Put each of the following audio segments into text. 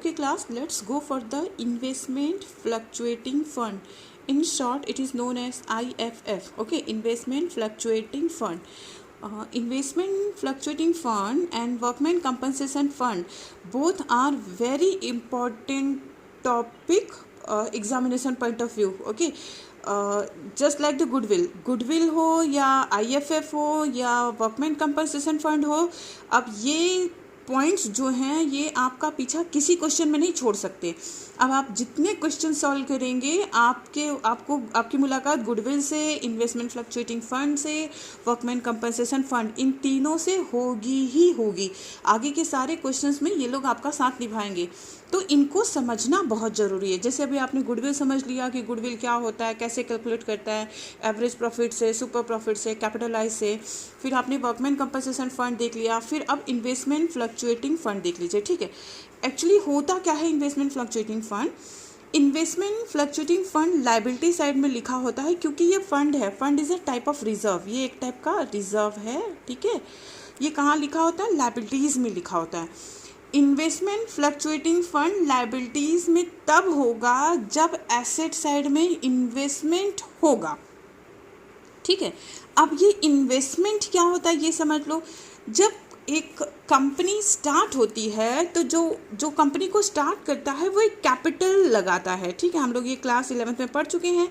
Okay class, let's go for the investment fluctuating fund. In short, it is known as IFF. Okay, investment fluctuating fund. Investment fluctuating fund and workman compensation fund both are very important topic examination point of view. Okay, just like the goodwill हो या IFF हो या workman compensation fund हो, अब ये points जो हैं ये आपका पीछा किसी क्वेश्चन में नहीं छोड़ सकते। अब आप जितने क्वेश्चन सॉल्व करेंगे आपकी मुलाकात गुडविल से, इन्वेस्टमेंट फ्लक्चुएटिंग फंड से, वर्कमैन कंपनसेशन फंड, इन तीनों से होगी ही होगी। आगे के सारे क्वेश्चंस में ये लोग आपका साथ निभाएंगे, तो इनको समझना बहुत ज़रूरी है। जैसे अभी आपने गुडविल समझ लिया कि गुडविल क्या होता है, कैसे कैलकुलेट करता है, एवरेज प्रॉफिट से, सुपर प्रॉफिट से, कैपिटलाइज से, फिर आपने वर्कमैन कंपनसेशन फंड देख लिया, फिर अब इन्वेस्टमेंट फ्लक्चुएटिंग फंड देख लीजिए। ठीक है, एक्चुअली होता क्या है investment fluctuating fund? Investment fluctuating fund liability side में लिखा होता है, क्योंकि ये फंड है। Fund is a type of reserve, ये एक टाइप का रिजर्व है। ठीक है, ये कहाँ लिखा होता है? लाइबिलिटीज़ में लिखा होता है। इन्वेस्टमेंट फ्लक्चुएटिंग फंड लाइबिलिटीज़ में तब होगा जब एसेट साइड में इन्वेस्टमेंट होगा। ठीक है, अब ये इन्वेस्टमेंट क्या होता है ये समझ लो। जब एक कंपनी स्टार्ट होती है तो जो कंपनी को स्टार्ट करता है वो एक कैपिटल लगाता है। ठीक है, हम लोग ये क्लास 11th में पढ़ चुके हैं।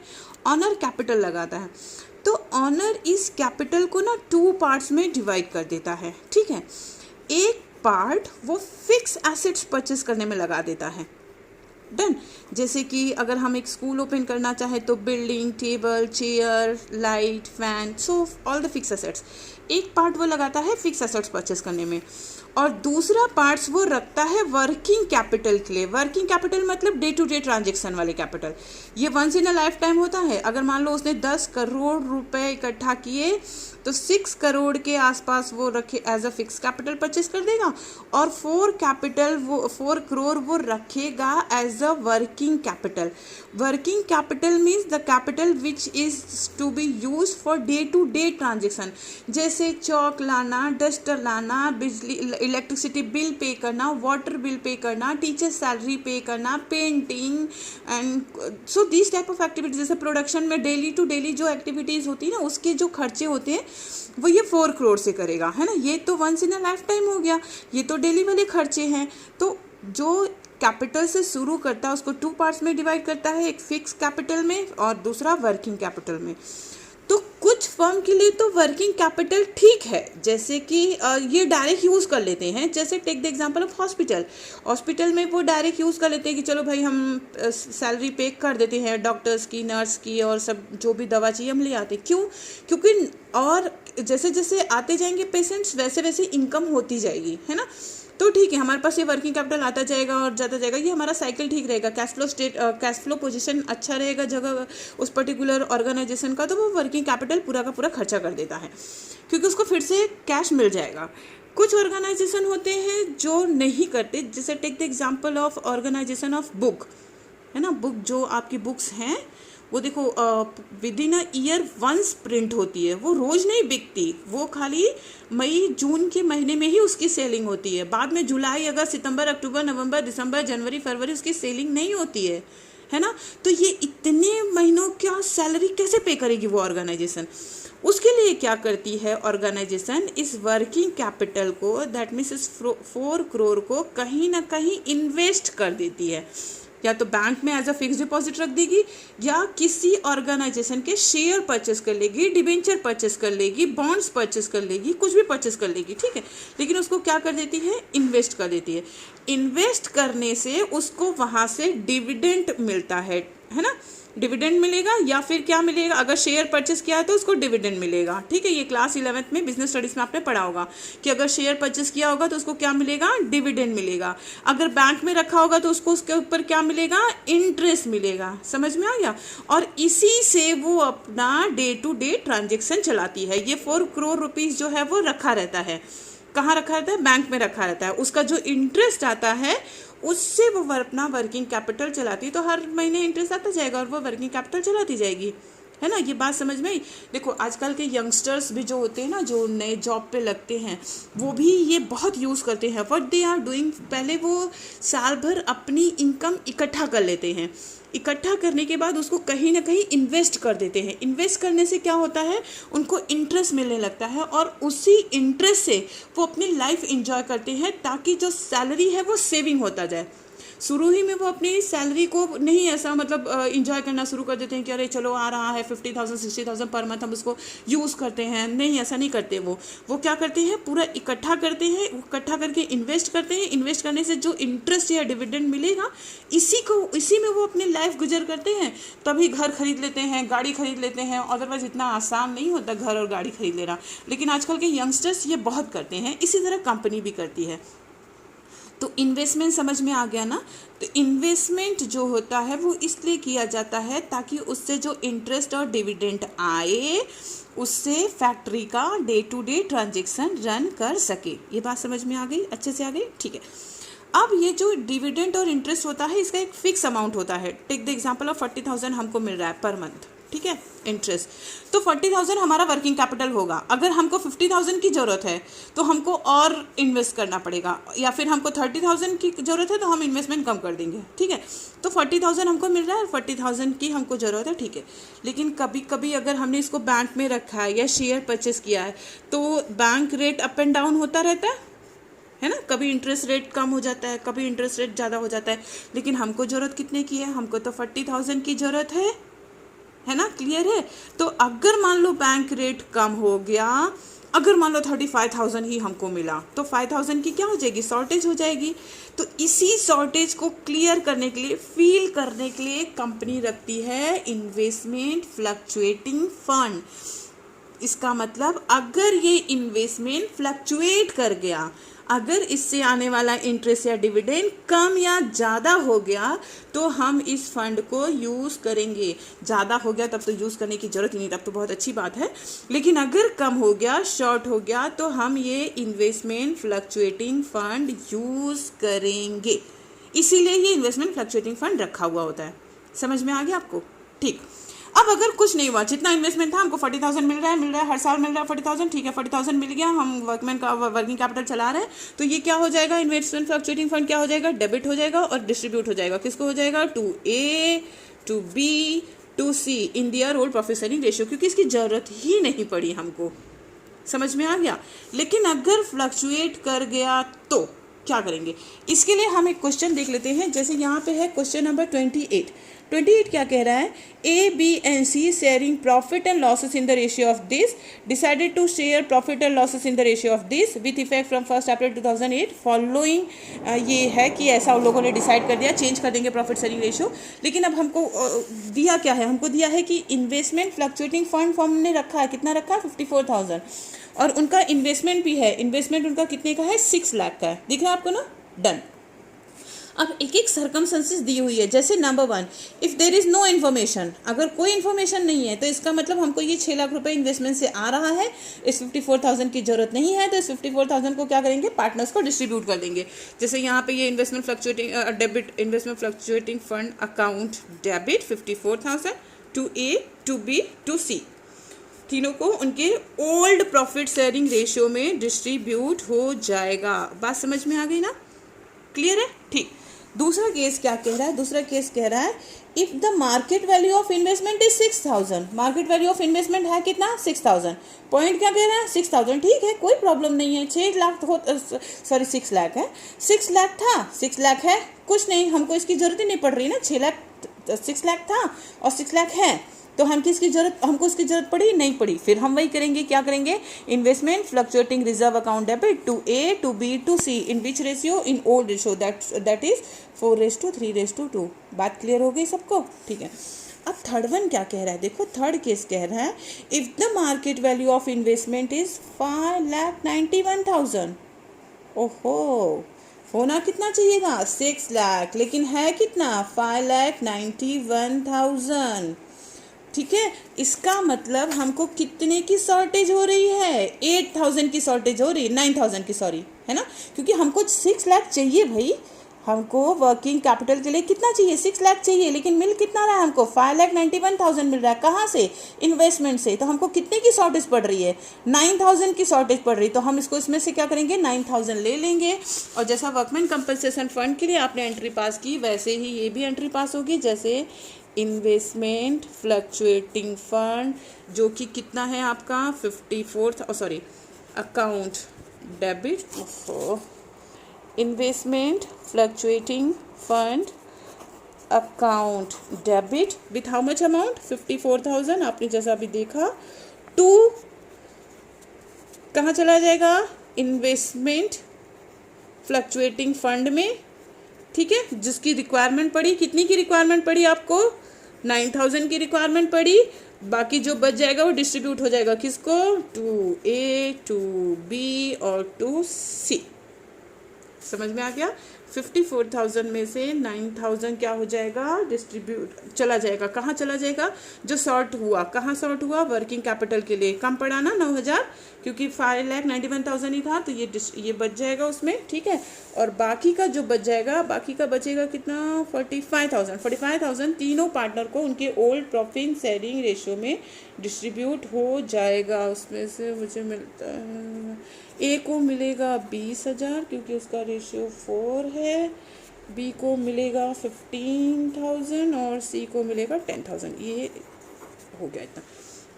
ऑनर कैपिटल लगाता है, तो ऑनर इस कैपिटल को ना 2 पार्ट्स में डिवाइड कर देता है। ठीक है, एक पार्ट वो फिक्स एसेट्स परचेस करने में लगा देता है। डन। जैसे कि अगर हम एक स्कूल ओपन करना चाहें तो building, table, chair, light, fan, so all the fix assets, एक पार्ट वो लगाता है फिक्स एसेट्स परचेस करने में, और दूसरा पार्ट्स वो रखता है वर्किंग कैपिटल के लिए। वर्किंग कैपिटल मतलब डे टू डे ट्रांजेक्शन वाले कैपिटल। ये once in a lifetime होता है। अगर मान लो उसने 10 करोड़ रुपए इकट्ठा किए तो 6 करोड़ के आसपास वो रखे as a fix capital purchase कर देगा, और 4 करोड़ वो रखेगा as a working capital. Working capital means the capital which is to be use for day to day transaction, जैसे चौक लाना, डस्टर लाना, बिजली इलेक्ट्रिसिटी बिल पे करना, वाटर बिल पे करना, टीचर सैलरी पे करना, painting and so this type of activities. जैसे प्रोडक्शन में डेली टू डेली जो एक्टिविटीज़ होती है ना, उसके जो खर्चे होते हैं वो ये 4 करोड़ से करेगा, है ना। ये तो once in a lifetime हो गया, ये तो डेली वाले खर्चे हैं। तो जो कैपिटल से शुरू करता है उसको 2 पार्ट्स में डिवाइड करता है, एक फिक्स कैपिटल में और दूसरा वर्किंग कैपिटल में। तो कुछ फर्म के लिए तो वर्किंग कैपिटल ठीक है, जैसे कि ये डायरेक्ट यूज़ कर लेते हैं। जैसे take the example of hospital में वो डायरेक्ट यूज़ कर लेते हैं कि चलो भाई हम सैलरी पे कर देते हैं डॉक्टर्स की, नर्स की, और सब जो भी दवा चाहिए हम ले आते हैं। क्यों? क्योंकि और जैसे जैसे आते जाएंगे पेशेंट्स वैसे वैसे इनकम होती जाएगी, है ना। तो ठीक है, हमारे पास ये वर्किंग कैपिटल आता जाएगा और जाता जाएगा, ये हमारा साइकिल ठीक रहेगा। कैश फ्लो पोजीशन अच्छा रहेगा जगह उस पर्टिकुलर ऑर्गेनाइजेशन का, तो वो वर्किंग कैपिटल पूरा का पूरा खर्चा कर देता है, क्योंकि उसको फिर से कैश मिल जाएगा। कुछ ऑर्गेनाइजेशन होते हैं जो नहीं करते, जैसे take the example of organisation of book, है ना। बुक जो आपकी बुक्स हैं वो देखो within a year once print होती है, वो रोज़ नहीं बिकती, वो खाली मई जून के महीने में ही उसकी सेलिंग होती है। बाद में जुलाई, अगस्त, सितंबर, अक्टूबर, नवंबर, दिसंबर, जनवरी, फरवरी उसकी सेलिंग नहीं होती है ना। तो ये इतने महीनों क्या सैलरी कैसे पे करेगी वो ऑर्गेनाइजेशन? उसके लिए क्या करती है ऑर्गेनाइजेशन, इस वर्किंग कैपिटल को, दैट मीन्स इस 4 करोड़ को कहीं ना कहीं इन्वेस्ट कर देती है, या तो बैंक में एज अ फिक्स डिपॉजिट रख देगी, या किसी ऑर्गेनाइजेशन के शेयर परचेस कर लेगी, डिबेंचर परचेस कर लेगी, बॉन्ड्स परचेस कर लेगी, कुछ भी परचेस कर लेगी। ठीक है, लेकिन उसको क्या कर देती है? इन्वेस्ट कर देती है। इन्वेस्ट करने से उसको वहाँ से डिविडेंड मिलता है ना। डिविडेंड मिलेगा, या फिर क्या मिलेगा? अगर शेयर परचेस किया है तो उसको डिविडेंड मिलेगा। ठीक है, ये क्लास 11th में बिजनेस स्टडीज़ में आपने पढ़ा होगा कि अगर शेयर परचेस किया होगा तो उसको क्या मिलेगा? डिविडेंड मिलेगा। अगर बैंक में रखा होगा तो उसको उसके ऊपर क्या मिलेगा? इंटरेस्ट मिलेगा। समझ में आ गया? और इसी से वो अपना डे टू डे ट्रांजेक्शन चलाती है। ये 4 करोड़ रुपीज़ जो है वो रखा रहता है। कहाँ रखा रहता है? बैंक में रखा रहता है। उसका जो इंटरेस्ट आता है उससे वो अपना वर्किंग कैपिटल चलाती है, तो हर महीने इंटरेस्ट आता जाएगा और वो वर्किंग कैपिटल चलाती जाएगी। है ना, ये बात समझ में आई। देखो आजकल के यंगस्टर्स भी जो होते हैं ना, जो नए जॉब पे लगते हैं, वो भी ये बहुत यूज़ करते हैं। व्हाट दे आर डूइंग, पहले वो साल भर अपनी इनकम इकट्ठा कर लेते हैं, इकट्ठा करने के बाद उसको कहीं ना कहीं इन्वेस्ट कर देते हैं। इन्वेस्ट करने से क्या होता है, उनको इंटरेस्ट मिलने लगता है और उसी इंटरेस्ट से वो अपनी लाइफ इंजॉय करते हैं, ताकि जो सैलरी है वो सेविंग होता जाए। शुरू ही में वो अपनी सैलरी को नहीं ऐसा मतलब इंजॉय करना शुरू कर देते हैं कि अरे चलो आ रहा है 50,000 60,000 पर मंथ, हम उसको यूज़ करते हैं। नहीं, ऐसा नहीं करते। वो क्या करते हैं, पूरा इकट्ठा करते हैं, इकट्ठा करके इन्वेस्ट करते हैं। इन्वेस्ट करने से जो इंटरेस्ट या डिविडेंड मिलेगा, इसी में वो अपनी लाइफ गुजर करते हैं। तभी घर खरीद लेते हैं, गाड़ी खरीद लेते हैं। अदरवाइज इतना आसान नहीं होता घर और गाड़ी खरीद लेना, लेकिन आजकल के यंगस्टर्स ये बहुत करते हैं। इसी तरह कंपनी भी करती है। तो इन्वेस्टमेंट समझ में आ गया ना। तो इन्वेस्टमेंट जो होता है वो इसलिए किया जाता है ताकि उससे जो इंटरेस्ट और डिविडेंड आए, उससे फैक्ट्री का day to day transaction run कर सके। ये बात समझ में आ गई, अच्छे से आ गई, ठीक है। अब ये जो डिविडेंड और इंटरेस्ट होता है, इसका एक फिक्स अमाउंट होता है। टेक द एग्जांपल ऑफ 40,000 हमको मिल रहा है पर मंथ, ठीक है, इंटरेस्ट। तो 40,000 हमारा वर्किंग कैपिटल होगा। अगर हमको 50,000 की ज़रूरत है तो हमको और इन्वेस्ट करना पड़ेगा, या फिर हमको 30,000 की ज़रूरत है तो हम इन्वेस्टमेंट कम कर देंगे, ठीक है। तो 40,000 हमको मिल रहा है, 40,000 की हमको ज़रूरत है, ठीक है। लेकिन कभी कभी अगर हमने इसको बैंक में रखा है या शेयर परचेस किया है, तो bank rate up and down होता रहता है ना। कभी इंटरेस्ट रेट कम हो जाता है, कभी इंटरेस्ट रेट ज़्यादा हो जाता है। लेकिन हमको ज़रूरत कितने की है, हमको तो 40,000 की ज़रूरत है ना, क्लियर है। तो अगर मान लो बैंक रेट कम हो गया, अगर मान लो 35,000 ही हमको मिला, तो 5,000 की क्या हो जाएगी, शॉर्टेज हो जाएगी। तो इसी शॉर्टेज को क्लियर करने के लिए, फील करने के लिए कंपनी रखती है इन्वेस्टमेंट फ्लक्चुएटिंग फंड। इसका मतलब अगर ये इन्वेस्टमेंट फ्लक्चुएट कर गया, अगर इससे आने वाला इंटरेस्ट या डिविडेंड कम या ज़्यादा हो गया, तो हम इस फंड को यूज़ करेंगे। ज़्यादा हो गया तब तो यूज़ करने की ज़रूरत ही नहीं, तब तो बहुत अच्छी बात है। लेकिन अगर कम हो गया, शॉर्ट हो गया, तो हम ये इन्वेस्टमेंट फ्लक्चुएटिंग फंड यूज़ करेंगे। इसीलिए ये इन्वेस्टमेंट फ्लक्चुएटिंग फंड रखा हुआ होता है। समझ में आ गया आपको, ठीक। अब अगर कुछ नहीं हुआ, जितना इन्वेस्टमेंट था, हमको 40,000 मिल रहा है, हर साल मिल रहा है 40,000, ठीक है, 40,000 मिल गया, हम वर्किंग कैपिटल चला रहे हैं, तो ये क्या हो जाएगा, इन्वेस्टमेंट फ्लक्चुएटिंग फंड क्या हो जाएगा, डेबिट हो जाएगा और डिस्ट्रीब्यूट हो जाएगा। किसको हो जाएगा, to A, to B, to C in their old profit sharing ratio, क्योंकि इसकी ज़रूरत ही नहीं पड़ी हमको। समझ में आ गया। लेकिन अगर फ्लक्चुएट कर गया तो क्या करेंगे, इसके लिए हम एक क्वेश्चन देख लेते हैं। जैसे यहाँ पे है क्वेश्चन नंबर 28 क्या कह रहा है, A B and C sharing profit and losses in the ratio of this, decided to share profit and losses in the ratio of this with effect from 1 April 2008 following. ये है कि ऐसा उन लोगों ने डिसाइड कर दिया, चेंज कर देंगे प्रॉफिट शेयरिंग रेशियो। लेकिन अब हमको दिया क्या है, हमको दिया है कि इन्वेस्टमेंट फ्लक्चुएटिंग फंड फॉर्म ने रखा है, कितना रखा है, 54,000, और उनका इन्वेस्टमेंट भी है। इन्वेस्टमेंट उनका कितने का है, 6 लाख का है, दिख रहा है आपको ना, डन। अब एक एक सर्कमस्टेंसेस दी हुई है। जैसे number 1, if there is no information, अगर कोई इन्फॉर्मेशन नहीं है, तो इसका मतलब हमको ये 6 लाख रुपए इन्वेस्टमेंट से आ रहा है, इस 54,000 की जरूरत नहीं है, तो इस 54,000 को क्या करेंगे, पार्टनर्स को डिस्ट्रीब्यूट कर देंगे। जैसे यहाँ पे ये investment fluctuating debit, investment fluctuating fund account debit 54,000 to A, to B, to C, तीनों को उनके ओल्ड प्रॉफिट शेयरिंग रेशियो में डिस्ट्रीब्यूट हो जाएगा। बात समझ में आ गई ना, क्लियर है, ठीक। दूसरा केस क्या कह रहा है, दूसरा केस कह रहा है, if the market value of investment is 6,000, market value of investment है कितना, 6,000, पॉइंट क्या कह रहा है, 6,000, ठीक है, कोई प्रॉब्लम नहीं है। 6 लाख हो, सॉरी 6 लाख है, 6 लाख था, 6 लाख है, कुछ नहीं, हमको इसकी जरूरत ही नहीं पड़ रही ना, 6 लाख था और 6 लाख है, तो हमको इसकी जरूरत पड़ी नहीं पड़ी। फिर हम वही करेंगे, क्या करेंगे, investment fluctuating reserve account debit to A, to B, to C, in which ratio, in old ratio, that is 4:3:2। बात क्लियर हो गई सबको, ठीक है। अब थर्ड वन क्या कह रहा है, देखो थर्ड केस कह रहा है, if the market value of investment is 5,91,000, ओहो, होना कितना चाहिएगा, 6 लाख, लेकिन है कितना, 5,91,000, ठीक है। इसका मतलब हमको कितने की शॉर्टेज हो रही है, 8,000 की शॉर्टेज हो रही है, 9,000 की, सॉरी, है ना, क्योंकि हमको 6 लाख चाहिए भाई, हमको वर्किंग कैपिटल के लिए कितना चाहिए, 6 लाख चाहिए, लेकिन मिल कितना रहा है हमको, 5,91,000 मिल रहा है। कहाँ से, इन्वेस्टमेंट से। तो हमको कितने की शॉर्टेज पड़ रही है, 9,000 की शॉर्टेज पड़ रही है। तो हम इसको इसमें से क्या करेंगे, 9,000 ले लेंगे। और जैसा वर्कमैन कंपनसेशन फंड के लिए आपने एंट्री पास की, वैसे ही ये भी एंट्री पास होगी। जैसे इन्वेस्टमेंट फ्लक्चुएटिंग फंड, जो कि कितना है आपका 54, account debit, investment fluctuating fund account debit with how much amount, 54,000। आपने जैसा अभी देखा, टू कहाँ चला जाएगा, इन्वेस्टमेंट फ्लक्चुएटिंग फंड में, ठीक है। जिसकी रिक्वायरमेंट पड़ी, कितनी की रिक्वायरमेंट पड़ी आपको, 9,000 की रिक्वायरमेंट पड़ी। बाकी जो बच जाएगा वो डिस्ट्रीब्यूट हो जाएगा किसको, टू ए, टू बी और टू सी। समझ में आ गया। 54,000 में से 9,000 क्या हो जाएगा, डिस्ट्रीब्यूट चला जाएगा। कहाँ चला जाएगा, जो शॉर्ट हुआ, कहाँ शॉर्ट हुआ, वर्किंग कैपिटल के लिए। कम पड़ा ना 9,000, क्योंकि 5,91,000 ही था, तो ये बच जाएगा उसमें, ठीक है। और बाकी का जो बच जाएगा, बाकी का बचेगा कितना, 45,000 तीनों पार्टनर को उनके ओल्ड प्रॉफिट शेयरिंग रेशियो में डिस्ट्रीब्यूट हो जाएगा। उसमें से मुझे मिलता है, ए को मिलेगा 20,000 क्योंकि उसका रेशियो 4 है, बी को मिलेगा 15,000 और सी को मिलेगा 10,000। ये हो गया इतना,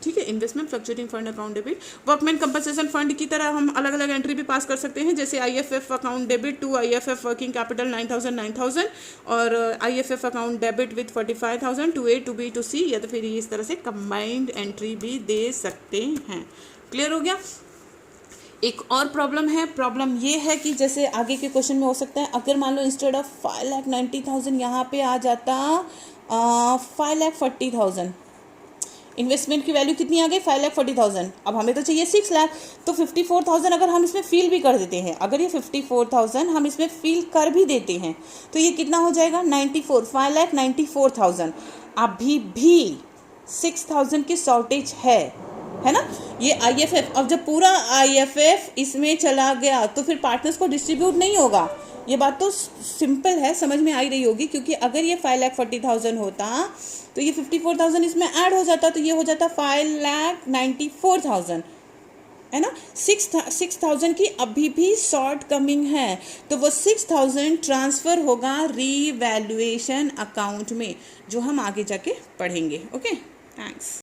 ठीक है। Investment fluctuating fund account debit. Workman compensation fund की तरह हम अलग अलग एंट्री भी पास कर सकते हैं। जैसे IFF account debit to IFF working capital 9,000 और IFF account debit with 45,000 to A, to B, to C, या तो फिर इस तरह से कंबाइंड एंट्री भी दे सकते हैं। क्लियर हो गया। एक और प्रॉब्लम है, प्रॉब्लम ये है कि जैसे आगे के क्वेश्चन में हो सकता है, अगर मान लो इंस्टेड ऑफ 5,90,000 यहाँ पे आ जाता 5,40,000। इन्वेस्टमेंट की वैल्यू कितनी आ गई, 5,40,000। अब हमें तो चाहिए 6 लाख, तो 54,000 अगर हम इसमें फिल भी कर देते हैं, अगर ये 54,000 हम इसमें फिल कर भी देते हैं, तो ये कितना हो जाएगा, 5,94,000। अभी भी 6,000 की शॉर्टेज है ना। ये IFF, अब जब पूरा IFF इसमें चला गया तो फिर पार्टनर्स को डिस्ट्रीब्यूट नहीं होगा। ये बात तो सिंपल है, समझ में आई रही होगी। क्योंकि अगर ये 5,40,000 होता तो ये 54,000 इसमें ऐड हो जाता, तो ये हो जाता 5,94,000, है ना। 6,000 की अभी भी शॉर्ट कमिंग है, तो वो 6,000 ट्रांसफ़र होगा रीवैल्यूएशन अकाउंट में, जो हम आगे जाके पढ़ेंगे। Okay, thanks.